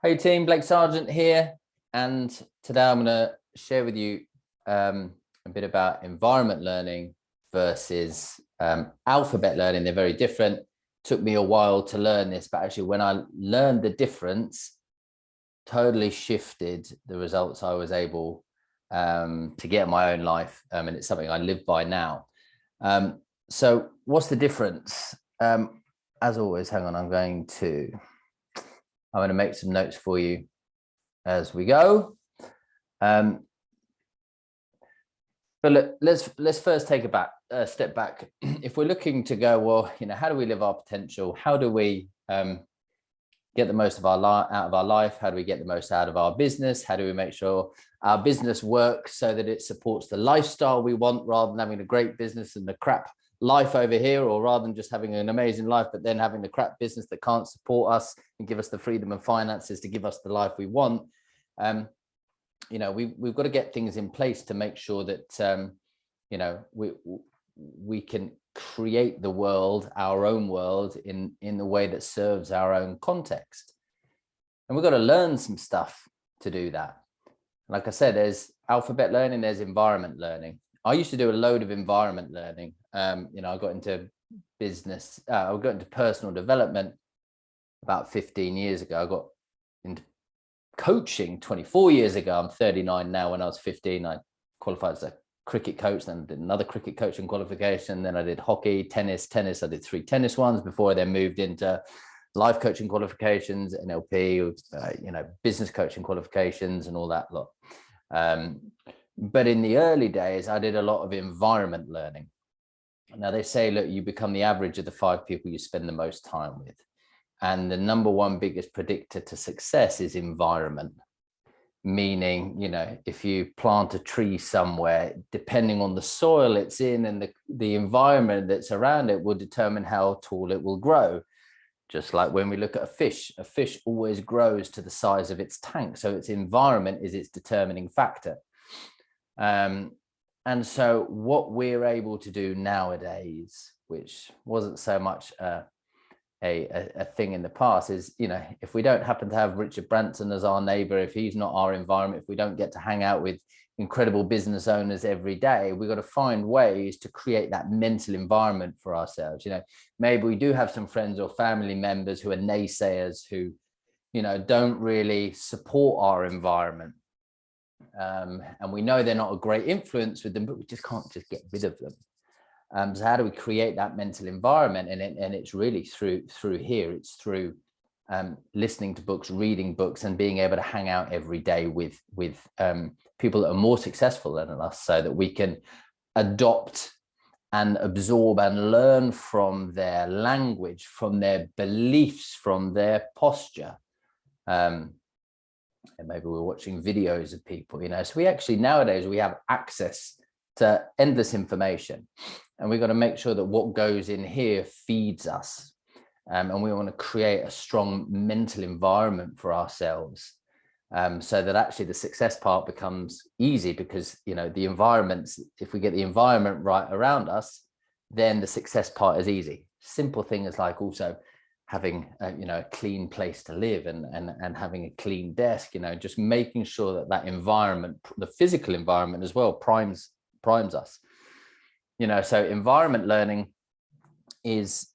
Hey team, Blake Sargent here, and today I'm going to share with you a bit about environment learning versus alphabet learning. They're very different. Took me a while to learn this, but actually when I learned the difference, totally shifted the results I was able to get in my own life, and it's something I live by now. So what's the difference? As always, hang on, I'm going to make some notes for you as we go. But look, let's first take a step back. If we're looking to go, well, how do we live our potential? How do we get the most of out of our life? How do we get the most out of our business? How do we make sure our business works so that it supports the lifestyle we want, rather than having a great business and the crap life over here, or rather than just having an amazing life but then having the crap business that can't support us and give us the freedom and finances to give us the life we want? We've got to get things in place to make sure that we can create the world, our own world, in the way that serves our own context. And we've got to learn some stuff to do that. Like I said, there's alphabet learning, there's environment learning. I used to do a load of environment learning. I got into business, I got into personal development about 15 years ago. I got into coaching 24 years ago. I'm 39 now. When I was 15, I qualified as a cricket coach, then I did another cricket coaching qualification. Then I did hockey, tennis. I did 3 tennis ones before I then moved into life coaching qualifications, NLP, business coaching qualifications and all that lot. But in the early days, I did a lot of environment learning. Now they say, look, you become the average of the 5 people you spend the most time with. And the number one biggest predictor to success is environment. Meaning, if you plant a tree somewhere, depending on the soil it's in and the environment that's around it will determine how tall it will grow. Just like when we look at a fish always grows to the size of its tank. So its environment is its determining factor. And so what we're able to do nowadays, which wasn't so much a thing in the past, is, if we don't happen to have Richard Branson as our neighbor, if he's not our environment, if we don't get to hang out with incredible business owners every day, we've got to find ways to create that mental environment for ourselves. Maybe we do have some friends or family members who are naysayers, who, don't really support our environment. And we know they're not a great influence with them, but we just can't just get rid of them. So how do we create that mental environment? And it's really through here. It's through listening to books, reading books, and being able to hang out every day with people that are more successful than us, so that we can adopt and absorb and learn from their language, from their beliefs, from their posture. And maybe we're watching videos of people, so we actually nowadays we have access to endless information, and we've got to make sure that what goes in here feeds us. And we want to create a strong mental environment for ourselves, so that actually the success part becomes easy, because, the environments, if we get the environment right around us, then the success part is easy. Simple things like also having a clean place to live and having a clean desk, just making sure that environment, the physical environment as well, primes us. So environment learning is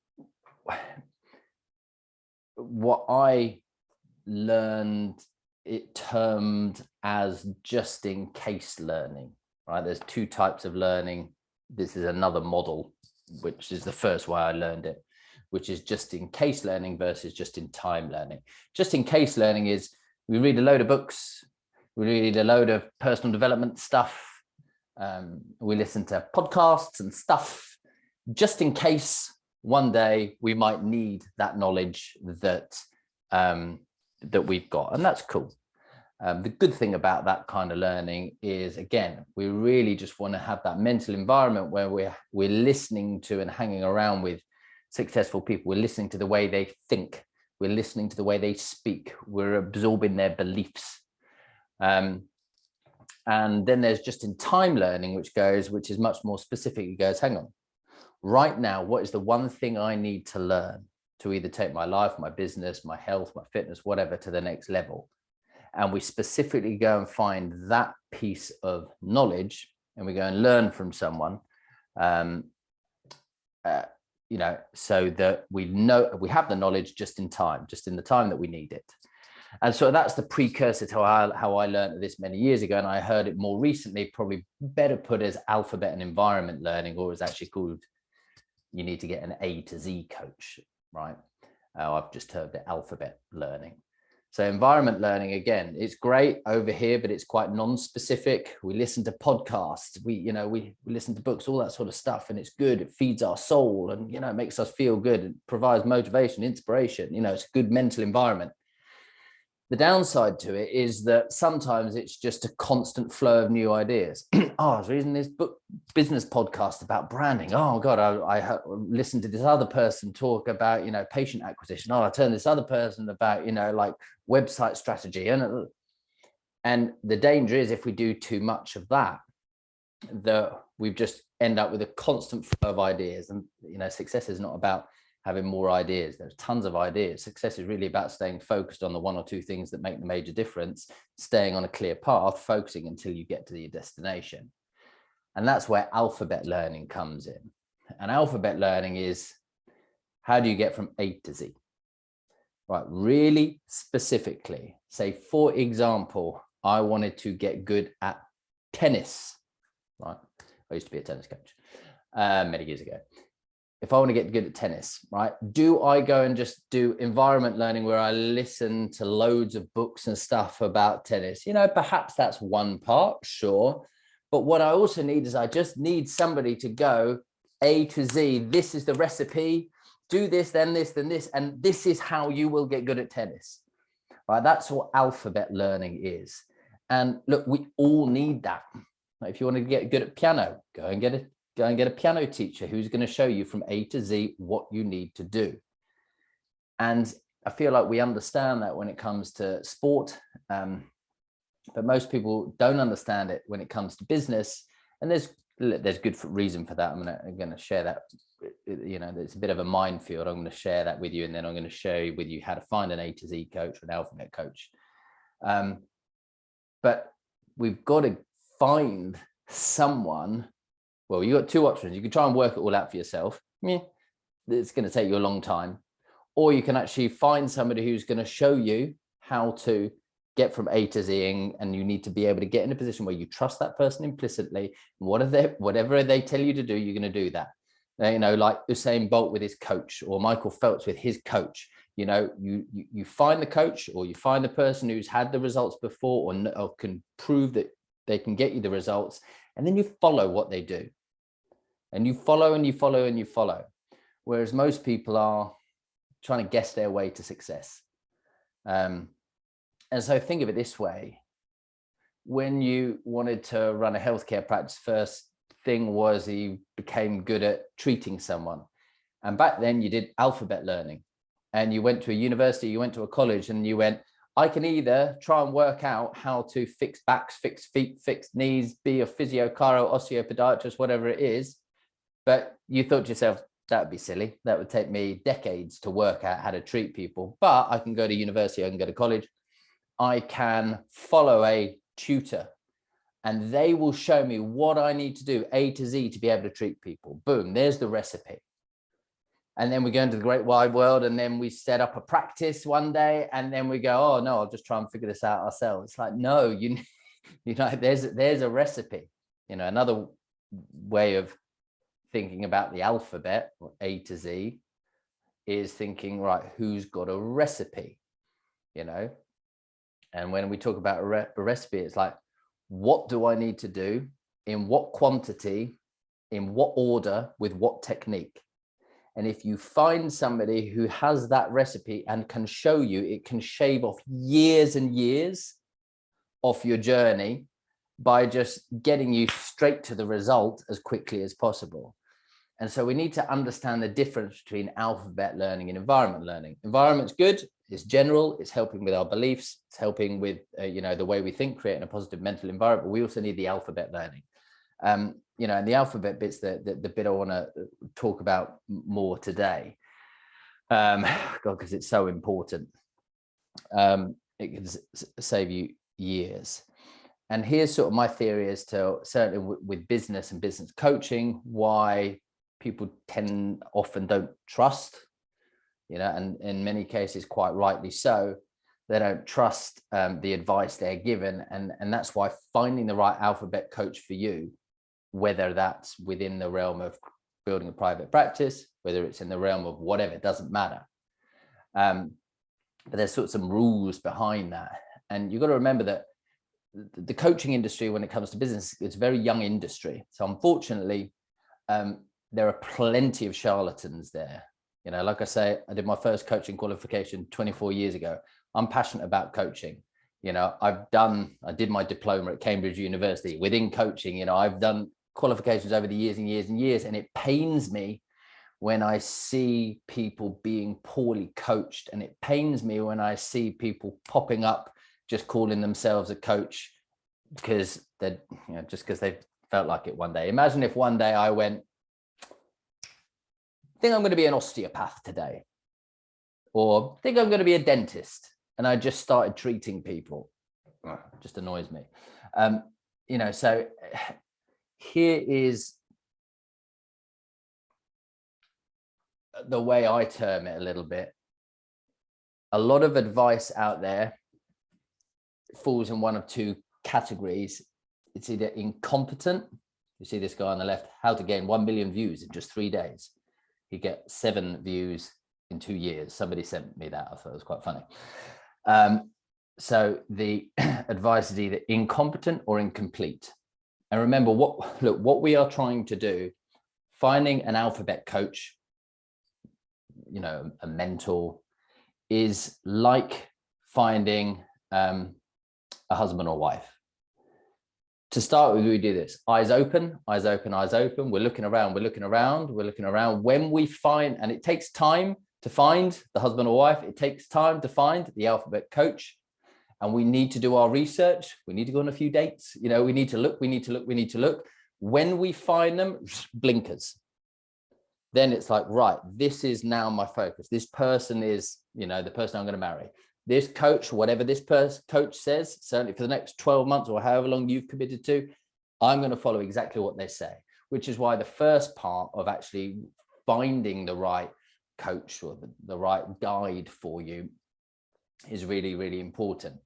what I learned, it termed as just in case learning, right? There's 2 types of learning. This is another model, which is the first way I learned it, which is just in case learning versus just in time learning. Just in case learning is we read a load of books, we read a load of personal development stuff, we listen to podcasts and stuff, just in case one day we might need that knowledge that we've got, and that's cool. The good thing about that kind of learning is, again, we really just want to have that mental environment where we're listening to and hanging around with successful people. We're listening to the way they think, we're listening to the way they speak, we're absorbing their beliefs. And then there's just in time learning, which is much more specific. It goes, hang on, right now, what is the one thing I need to learn? to either take my life, my business, my health, my fitness, whatever, to the next level. And we specifically go and find that piece of knowledge, and we go and learn from someone, so that we know we have the knowledge just in time, just in the time that we need it. And so that's the precursor to how I learned this many years ago. And I heard it more recently, probably better put as alphabet and environment learning, or it's actually called, you need to get an A to Z coach, right? I've just heard the alphabet learning. So environment learning, again, it's great over here, but it's quite non-specific. We listen to podcasts, we listen to books, all that sort of stuff. And it's good. It feeds our soul and, it makes us feel good. It provides motivation, inspiration. It's a good mental environment. The downside to it is that sometimes it's just a constant flow of new ideas. I was reading this business podcast about branding. Oh God, I listened to this other person talk about, patient acquisition. I turned this other person about, like website strategy. And the danger is, if we do too much of that, that we just end up with a constant flow of ideas. And, success is not about having more ideas. There's tons of ideas. Success is really about staying focused on the one or two things that make the major difference, staying on a clear path, focusing until you get to your destination. And that's where alphabet learning comes in. And alphabet learning is, how do you get from A to Z? Right, really specifically. Say, for example, I wanted to get good at tennis, right? I used to be a tennis coach many years ago. If I want to get good at tennis, right, do I go and just do environment learning where I listen to loads of books and stuff about tennis? Perhaps that's one part, sure. But what I also need is, I just need somebody to go A to Z. This is the recipe. Do this, then this, then this. And this is how you will get good at tennis, right? That's what alphabet learning is. And look, we all need that. If you want to get good at piano, go and get a piano teacher who's going to show you from A to Z what you need to do. And I feel like we understand that when it comes to sport, but most people don't understand it when it comes to business. And there's good reason for that. I'm going to share that. It's a bit of a minefield. I'm going to share that with you, and then I'm going to share with you how to find an A to Z coach or an alphabet coach. But we've got to find someone. Well, you've got two options. You can try and work it all out for yourself. It's going to take you a long time. Or you can actually find somebody who's going to show you how to get from A to Z, and you need to be able to get in a position where you trust that person implicitly. Whatever they tell you to do, you're going to do that. Like Usain Bolt with his coach, or Michael Phelps with his coach. You find the coach, or you find the person who's had the results before, or can prove that they can get you the results, and then you follow what they do. And you follow and you follow and you follow. Whereas most people are trying to guess their way to success. And so think of it this way. When you wanted to run a healthcare practice, first thing was you became good at treating someone. And back then you did alphabet learning, and you went to a university, you went to a college, and you went, I can either try and work out how to fix backs, fix feet, fix knees, be a physio, chiro, osteopodiatrist, whatever it is. But you thought to yourself, that would be silly. That would take me decades to work out how to treat people. But I can go to university, I can go to college. I can follow a tutor, and they will show me what I need to do, A to Z, to be able to treat people. Boom, there's the recipe. And then we go into the great wide world, and then we set up a practice one day, and then we go, oh no, I'll just try and figure this out ourselves. It's like, no, there's a recipe. Another way of thinking about the alphabet, or A to Z, is thinking, right, who's got a recipe? And when we talk about a recipe, it's like, what do I need to do, in what quantity, in what order, with what technique? And if you find somebody who has that recipe and can show you, it can shave off years and years off your journey by just getting you straight to the result as quickly as possible. And so we need to understand the difference between alphabet learning and environment learning. Environment's good, it's general, it's helping with our beliefs, it's helping with the way we think, creating a positive mental environment. But we also need the alphabet learning. And the alphabet bit's the bit I want to talk about more today. God, because it's so important. It can save you years. And here's sort of my theory as to, certainly with business and business coaching, why people often don't trust, and in many cases, quite rightly so, they don't trust the advice they're given. And that's why finding the right alphabet coach for you, whether that's within the realm of building a private practice, whether it's in the realm of whatever, it doesn't matter. But there's sort of some rules behind that. And you've got to remember that the coaching industry, when it comes to business, it's a very young industry. So unfortunately, there are plenty of charlatans there. Like I say, I did my first coaching qualification 24 years ago. I'm passionate about coaching. I did my diploma at Cambridge University within coaching. I've done qualifications over the years and years and years. And it pains me when I see people being poorly coached. And it pains me when I see people popping up just calling themselves a coach because they're, just because they felt like it one day. Imagine if one day I went, I think I'm going to be an osteopath today, or I think I'm going to be a dentist, and I just started treating people. It just annoys me. So here is the way I term it a little bit. A lot of advice out there falls in one of two categories. It's either incompetent. You see this guy on the left, how to gain 1 million views in just 3 days. He gets 7 views in 2 years. Somebody sent me that. I thought it was quite funny. So the advice is either incompetent or incomplete. And remember, what we are trying to do, finding an alphabet coach, a mentor, is like finding a husband or wife. To start with, we do this: eyes open, eyes open, eyes open. We're looking around, we're looking around, we're looking around. When we find, and it takes time to find the husband or wife, it takes time to find the alphabet coach. And we need to do our research. We need to go on a few dates. We need to look, we need to look, we need to look. When we find them, blinkers. Then it's like, right, this is now my focus. This person is, the person I'm going to marry. This coach, whatever this coach says, certainly for the next 12 months or however long you've committed to, I'm going to follow exactly what they say, which is why the first part of actually finding the right coach or the right guide for you is really, really important.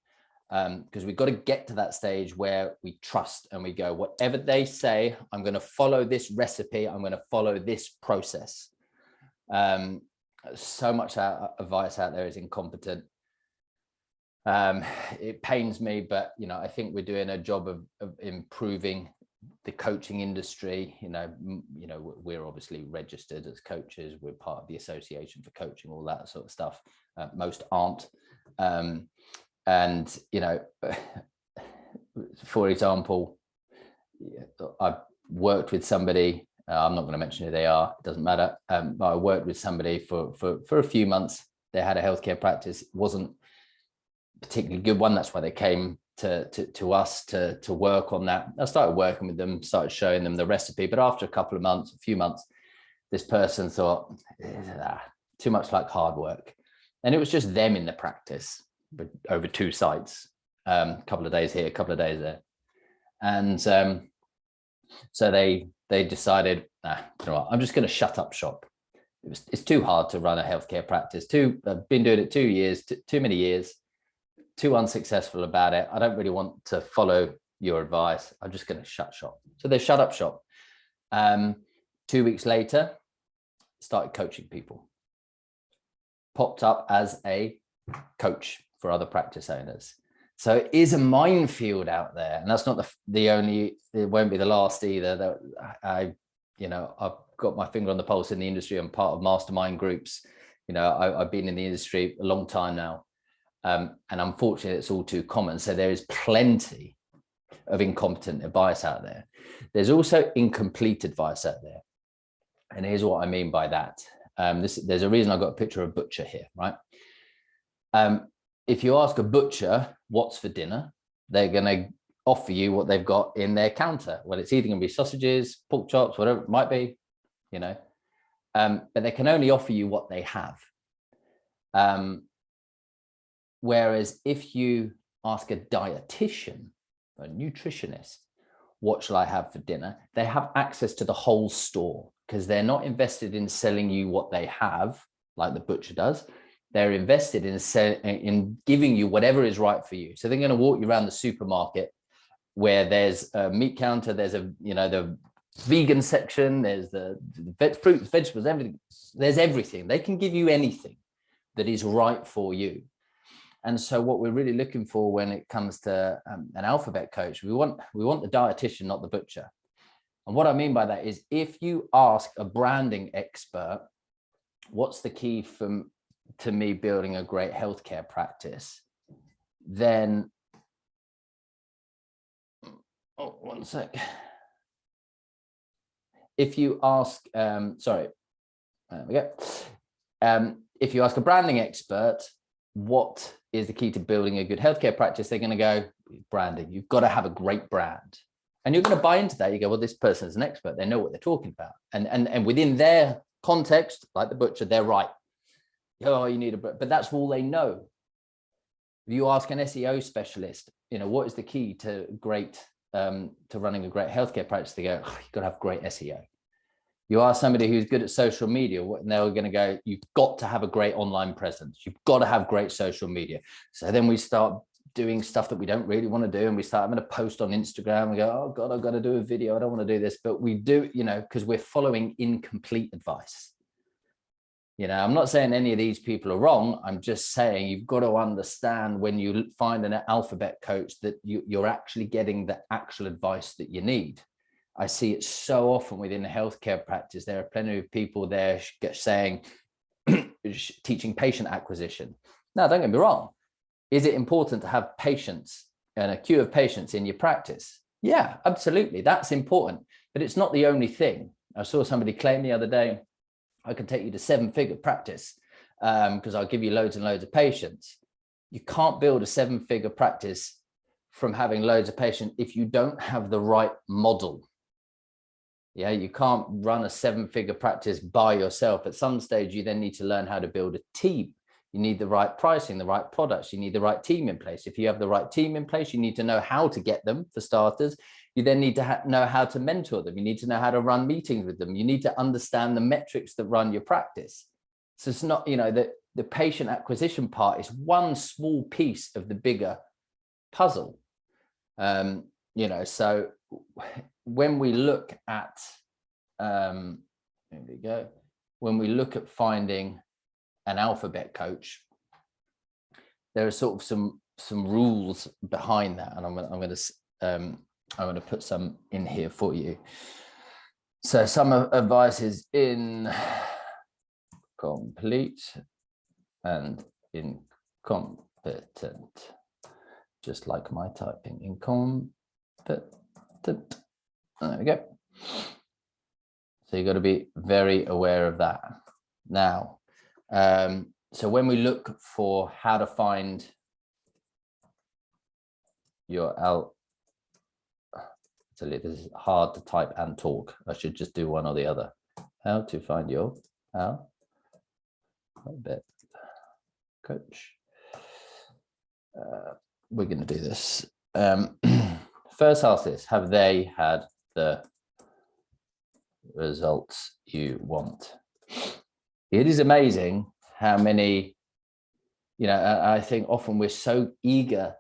Because we've got to get to that stage where we trust and we go, whatever they say, I'm going to follow this recipe. I'm going to follow this process. So much advice out there is incompetent. It pains me, but I think we're doing a job of improving the coaching industry. We're obviously registered as coaches. We're part of the Association for Coaching, all that sort of stuff. Most aren't. And for example, I've worked with somebody. I'm not going to mention who they are. It doesn't matter. But I worked with somebody for a few months. They had a healthcare practice. It wasn't particularly good one. That's why they came to us to work on that. I started working with them, started showing them the recipe. But after a few months, this person thought, too much like hard work. And it was just them in the practice, but over 2 sites, a couple of days here, a couple of days there. And so they decided, I'm just going to shut up shop. It's too hard to run a healthcare practice. I've been doing it 2 years, too many years. Too unsuccessful about it. I don't really want to follow your advice. I'm just going to shut shop. So they shut up shop. 2 weeks later, started coaching people. Popped up as a coach for other practice owners. So it is a minefield out there, and that's not the only. It won't be the last either. That I've got my finger on the pulse in the industry. I'm part of mastermind groups. I've been in the industry a long time now. And unfortunately, it's all too common. So there is plenty of incompetent advice out there. There's also incomplete advice out there. And here's what I mean by that. There's a reason I've got a picture of a butcher here, right? If you ask a butcher what's for dinner, they're going to offer you what they've got in their counter. Well, it's either going to be sausages, pork chops, whatever it might be, but they can only offer you what they have. Whereas if you ask a dietitian, a nutritionist, what shall I have for dinner? They have access to the whole store because they're not invested in selling you what they have, like the butcher does. They're invested in giving you whatever is right for you. So they're going to walk you around the supermarket where there's a meat counter, there's the vegan section, there's the fruits, vegetables, everything. There's everything. They can give you anything that is right for you. And so what we're really looking for when it comes to an alphabet coach, we want the dietitian, not the butcher. And what I mean by that is if you ask a branding expert, what's the key to me building a great healthcare practice, then, oh, one sec. If you ask, sorry, there we go. If you ask a branding expert, what is the key to building a good healthcare practice, they're going to go, branding. You've got to have a great brand. And you're going to buy into that. You go, well, this person is an expert. They know what they're talking about. And within their context, like the butcher, they're right. Oh, you need but that's all they know. If you ask an SEO specialist, what is the key to running a great healthcare practice? They go, oh, you've got to have great SEO. You ask somebody who's good at social media, and they're going to go, you've got to have a great online presence. You've got to have great social media. So then we start doing stuff that we don't really want to do. And we start, I'm going to post on Instagram. We go, oh God, I've got to do a video. I don't want to do this, but we do, because we're following incomplete advice. I'm not saying any of these people are wrong. I'm just saying you've got to understand when you find an alphabet coach that you're actually getting the actual advice that you need. I see it so often within the healthcare practice. There are plenty of people there saying, teaching patient acquisition. Now, don't get me wrong. Is it important to have patients and a queue of patients in your practice? Yeah, absolutely. That's important, but it's not the only thing. I saw somebody claim the other day, I can take you to 7-figure practice because I'll give you loads and loads of patients. You can't build a 7-figure practice from having loads of patients if you don't have the right model. Yeah, you can't run a 7-figure practice by yourself. At some stage, you then need to learn how to build a team. You need the right pricing, the right products. You need the right team in place. If you have the right team in place, you need to know how to get them, for starters. You then need to know how to mentor them. You need to know how to run meetings with them. You need to understand the metrics that run your practice. So it's not, the patient acquisition part is one small piece of the bigger puzzle. So when we look at, here we go. When we look at finding an alphabet coach, there are sort of some rules behind that, and I'm going to put some in here for you. So some advice is incomplete and incompetent, just like my typing. Incompetent. There we go. So you've got to be very aware of that. Now, so when we look for how to find your this is hard to type and talk. I should just do one or the other. How to find your alphabet coach. We're going to do this. First, ask this: have they had the results you want? It is amazing how many, I think often we're so eager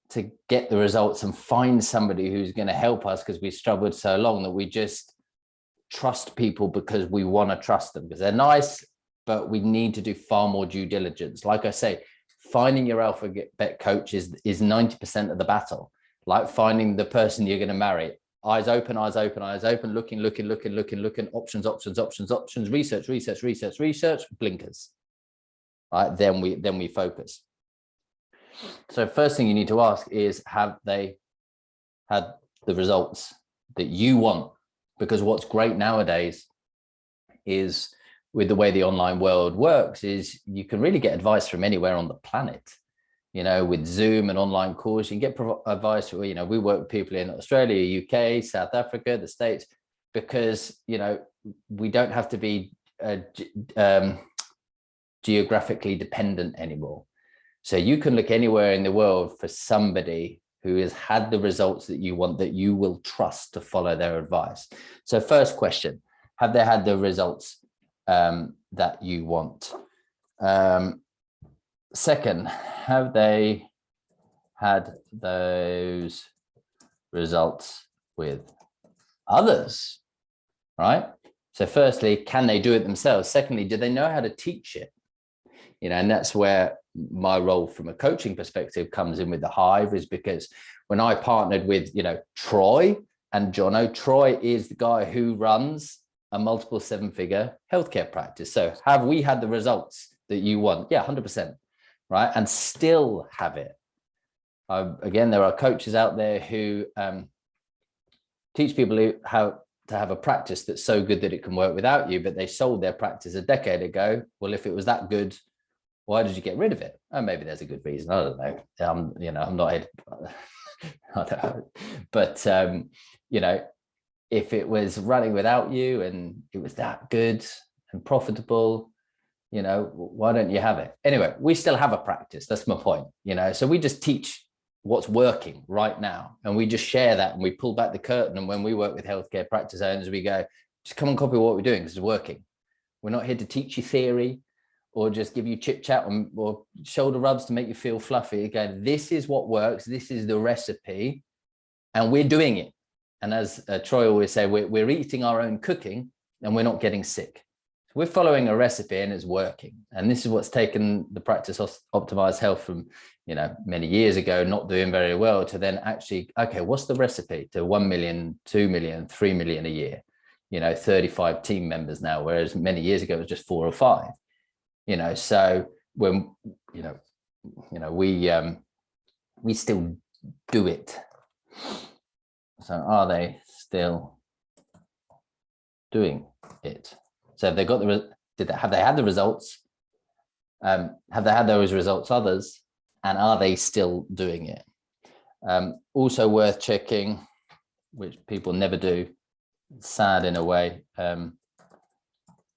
to get the results and find somebody who's going to help us because we struggled so long that we just trust people because we want to trust them because they're nice, but we need to do far more due diligence. Like I say, finding your alphabet coach is 90% of the battle. Like finding the person you're going to marry. Eyes open, looking, options, research, blinkers. Right, then we focus. So first thing you need to ask is, have they had the results that you want? Because what's great nowadays is, with the way the online world works, is you can really get advice from anywhere on the planet. With Zoom and online calls, you can get advice. We work with people in Australia, UK, South Africa, the States, because, we don't have to be geographically dependent anymore. So you can look anywhere in the world for somebody who has had the results that you want, that you will trust to follow their advice. So first question, have they had the results that you want? Second, have they had those results with others, right? So firstly, can they do it themselves? Secondly, do they know how to teach it? You know, and that's where my role from a coaching perspective comes in with the Hive, is because when I partnered with, you know, Troy and Jono, Troy is the guy who runs a multiple seven-figure healthcare practice. So have we had the results that you want? Yeah, 100%, right? And still have it. Again, there are coaches out there who teach people how to have a practice that's so good that it can work without you, but they sold their practice a decade ago. Well, if it was that good, why did you get rid of it? Oh, maybe there's a good reason. I don't know. You know, I'm not here. I don't know. But you know, if it was running without you and it was that good and profitable, you know, why don't you have it? Anyway, we still have a practice. That's my point. You know, so we just teach what's working right now, and we just share that, and we pull back the curtain. And when we work with healthcare practice owners, we go, just come and copy what we're doing, because it's working. We're not here to teach you theory or just give you chit chat or shoulder rubs to make you feel fluffy. Again, this is what works. This is the recipe, and we're doing it. And as Troy always say, we're eating our own cooking, and we're not getting sick. So we're following a recipe, and it's working. And this is what's taken the practice Optimized Health from, you know, many years ago, not doing very well, to then actually, okay, what's the recipe to 1 million, 2 million, 3 million a year? You know, 35 team members now, whereas many years ago it was just 4 or 5. You know, so when you know we still do it. So are they still doing it? So if they got have they had the results? Have they had those results others? And are they still doing it? Also worth checking, which people never do, sad in a way,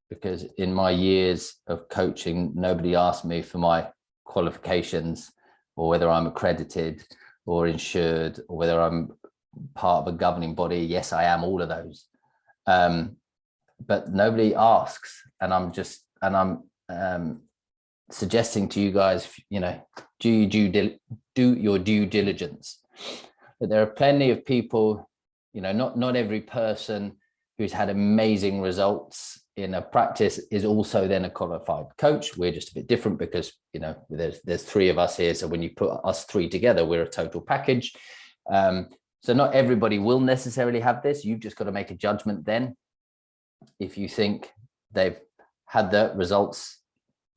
because in my years of coaching, nobody asked me for my qualifications or whether I'm accredited or insured or whether I'm part of a governing body. Yes, I am all of those. But nobody asks. And I'm suggesting to you guys, you know, do your due diligence. But there are plenty of people, you know, not every person who's had amazing results in a practice is also then a qualified coach. We're just a bit different because, you know, there's 3 of us here. So when you put us 3 together, we're a total package. So not everybody will necessarily have this. You've just got to make a judgment then. If you think they've had the results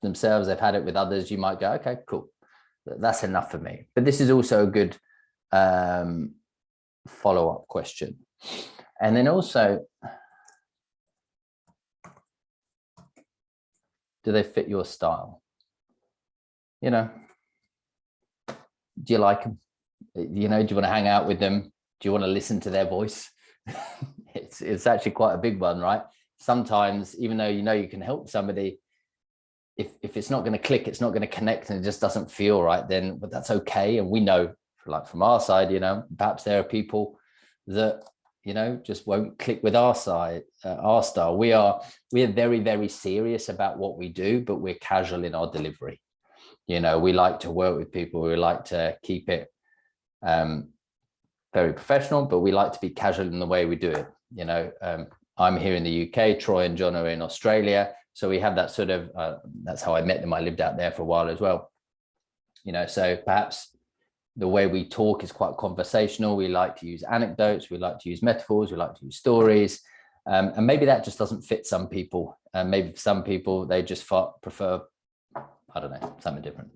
themselves, they've had it with others, you might go, okay, cool, that's enough for me. But this is also a good follow-up question. And then also, do they fit your style? You know, do you like them? You know, do you want to hang out with them? Do you want to listen to their voice? It's actually quite a big one, right? Sometimes, even though you know you can help somebody, if it's not going to click, it's not going to connect, and it just doesn't feel right, then but that's okay. And we know, like from our side, you know, perhaps there are people that, you know, just won't click with our side, our style. We are very, very serious about what we do, but we're casual in our delivery. You know, we like to work with people. We like to keep it very professional, but we like to be casual in the way we do it. You know, I'm here in the UK, Troy and John are in Australia. So we have that sort of, that's how I met them. I lived out there for a while as well. You know, so perhaps the way we talk is quite conversational. We like to use anecdotes. We like to use metaphors. We like to use stories. And maybe that just doesn't fit some people. Maybe for some people, they just prefer, I don't know, something different.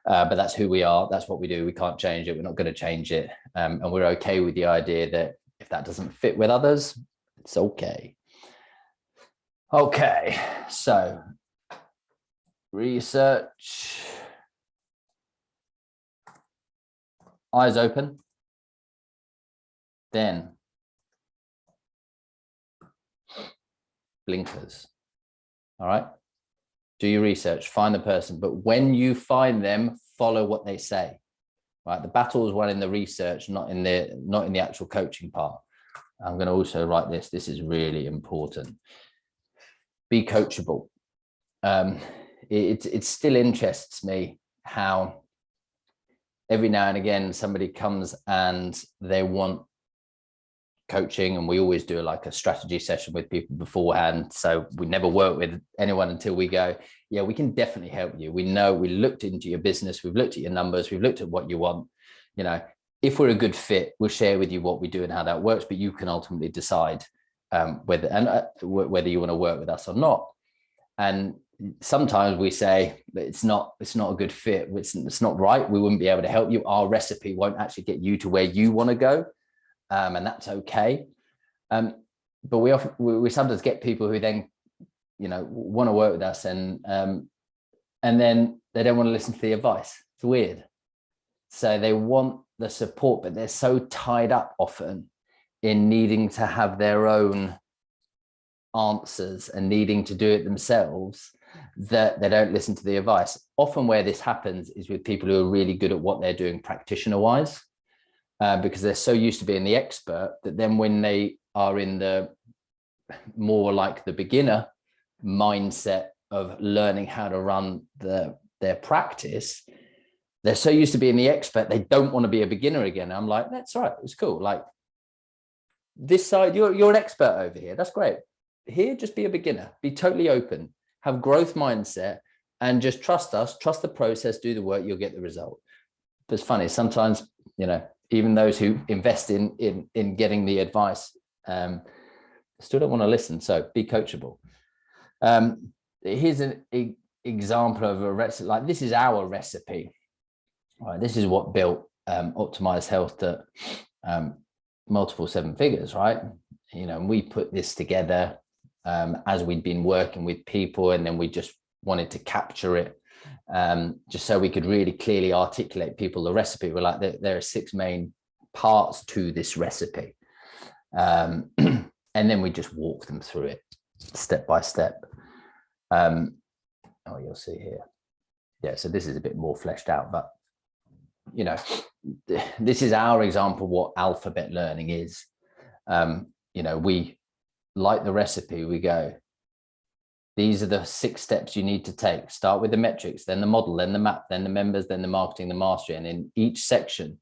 But that's who we are. That's what we do. We can't change it. We're not going to change it. And we're okay with the idea that if that doesn't fit with others, it's okay. Okay, so research. Eyes open. Then blinkers. All right. do your research, find the person. But when you find them, follow what they say. Right, the battle is won in the research, not in the actual coaching part. I'm going to also write this. This is really important. Be coachable. It still interests me how every now and again somebody comes and they want coaching, and we always do like a strategy session with people beforehand. So we never work with anyone until we go, yeah, we can definitely help you. We know, we looked into your business, we've looked at your numbers, we've looked at what you want. You know, if we're a good fit, we'll share with you what we do and how that works, but you can ultimately decide whether you want to work with us or not. And sometimes we say that it's not a good fit, it's not right, we wouldn't be able to help you, our recipe won't actually get you to where you want to go. And that's okay. But we sometimes get people who then, you know, want to work with us, and then they don't want to listen to the advice. It's weird. So they want the support, but they're so tied up often in needing to have their own answers and needing to do it themselves that they don't listen to the advice. Often where this happens is with people who are really good at what they're doing practitioner-wise. Because they're so used to being the expert that then when they are in the more like the beginner mindset of learning how to run their practice, they're so used to being the expert, they don't want to be a beginner again. I'm like, that's right, it's cool. Like this side, you're an expert over here. That's great. Here, just be a beginner, be totally open, have growth mindset, and just trust us, trust the process, do the work, you'll get the result. But it's funny, sometimes, you know, even those who invest in getting the advice still don't want to listen. So be coachable. Here's an example of a recipe. Like this is our recipe. All right, this is what built Optimized Health to multiple seven figures, right? You know, and we put this together as we'd been working with people, and then we just wanted to capture it. Just so we could really clearly articulate people the recipe. We're like, there are 6 main parts to this recipe. And then we just walk them through it step by step. You'll see here. Yeah, so this is a bit more fleshed out, but you know, this is our example of what alphabet learning is. You know, we like the recipe, we go, these are the 6 steps you need to take. Start with the metrics, then the model, then the map, then the members, then the marketing, the mastery. And in each section,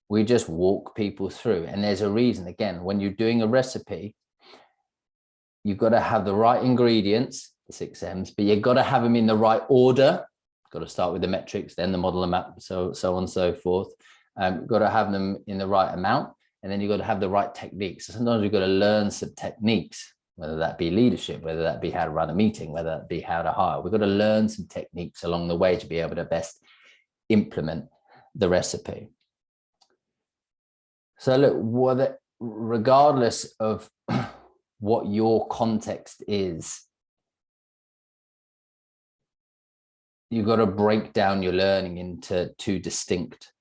we just walk people through. And there's a reason, again, when you're doing a recipe, you've got to have the right ingredients, the 6 M's, but you've got to have them in the right order. Got to start with the metrics, then the model and map, so on and so forth. You've got to have them in the right amount, and then you've got to have the right techniques. So sometimes you've got to learn some techniques, whether that be leadership, whether that be how to run a meeting, whether that be how to hire. We've got to learn some techniques along the way to be able to best implement the recipe. So look, regardless of what your context is, you've got to break down your learning into 2 distinct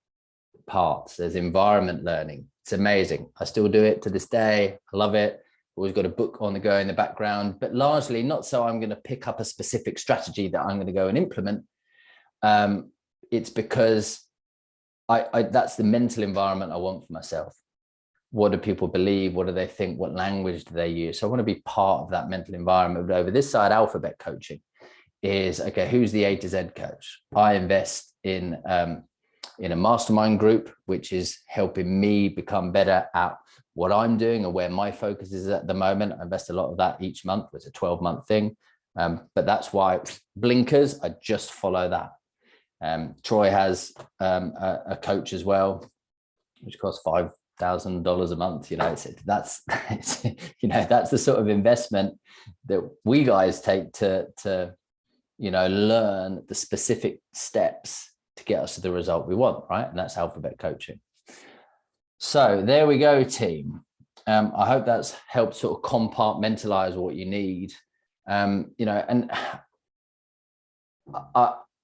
parts. There's environment learning. It's amazing. I still do it to this day. I love it. Always got a book on the go in the background, but largely not so I'm going to pick up a specific strategy that I'm going to go and implement. It's because that's the mental environment I want for myself. What do people believe? What do they think? What language do they use? So I want to be part of that mental environment. But over this side, alphabet coaching is, okay, who's the A to Z coach? I invest in a mastermind group, which is helping me become better at what I'm doing and where my focus is at the moment. I invest a lot of that each month. It's a 12-month thing. But that's why blinkers, I just follow that. Troy has a coach as well, which costs $5,000 a month. You know, that's the sort of investment that we guys take to you know, learn the specific steps to get us to the result we want, right? And that's alphabet coaching. So there we go, team. I hope that's helped sort of compartmentalize what you need. You know, and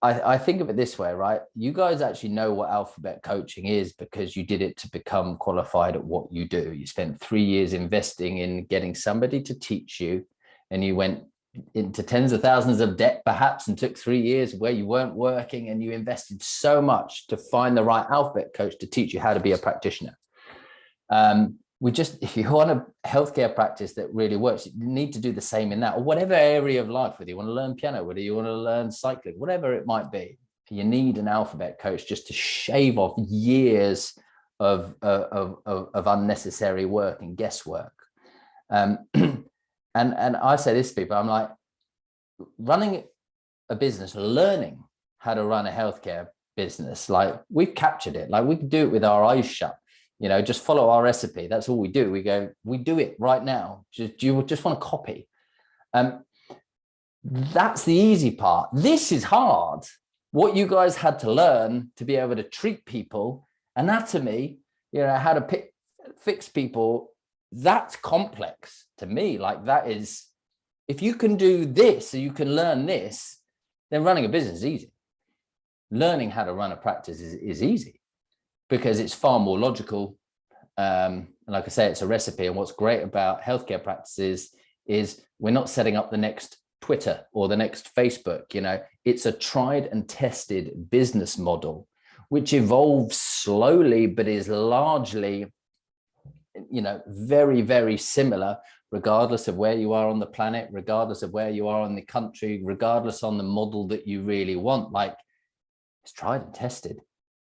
I think of it this way, right? You guys actually know what alphabet coaching is because you did it to become qualified at what you do. You spent 3 years investing in getting somebody to teach you, and you went, into tens of thousands of debt perhaps, and took 3 years where you weren't working, and you invested so much to find the right alphabet coach to teach you how to be a practitioner. If you want a healthcare practice that really works, you need to do the same in that, or whatever area of life, whether you want to learn piano, whether you want to learn cycling, whatever it might be. You need an alphabet coach just to shave off years of unnecessary work and guesswork. And I say this to people, I'm like, running a business, learning how to run a healthcare business, like we've captured it. Like we can do it with our eyes shut. Just follow our recipe. That's all we do. We do it right now. Do you just want to copy? That's the easy part. This is hard. What you guys had to learn to be able to treat people, anatomy, how to fix people, that's complex to me. Like that is, if you can do this, so you can learn this, then running a business is easy. Learning how to run a practice is easy, because it's far more logical. And like I say, it's a recipe. And what's great about healthcare practices is we're not setting up the next Twitter or the next Facebook. It's a tried and tested business model, which evolves slowly, but is largely, very, very similar, regardless of where you are on the planet, regardless of where you are in the country, regardless on the model that you really want. Like, it's tried and tested.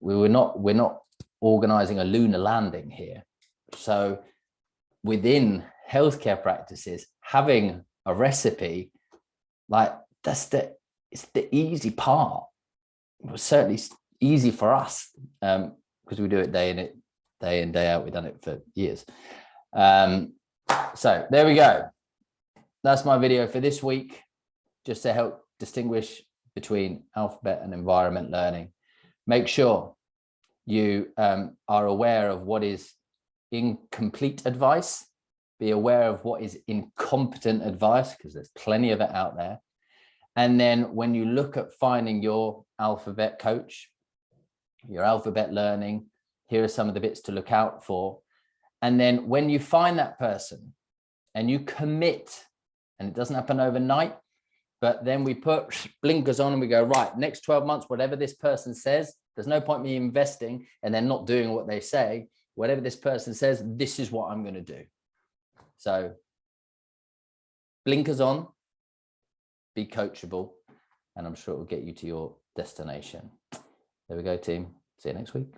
We're not organizing a lunar landing here. So within healthcare practices, having a recipe, like it's the easy part. It was certainly easy for us, because we do it day in, day out. We've done it for years. So there we go. That's my video for this week, just to help distinguish between alphabet and environment learning. Make sure you are aware of what is incomplete advice. Be aware of what is incompetent advice, because there's plenty of it out there. And then when you look at finding your alphabet coach, your alphabet learning, here are some of the bits to look out for. And then when you find that person and you commit, and it doesn't happen overnight, but then we put blinkers on and we go, right, next 12 months, whatever this person says, there's no point me investing and then not doing what they say. Whatever this person says, this is what I'm going to do. So blinkers on, be coachable, and I'm sure it will get you to your destination. There we go, team. See you next week.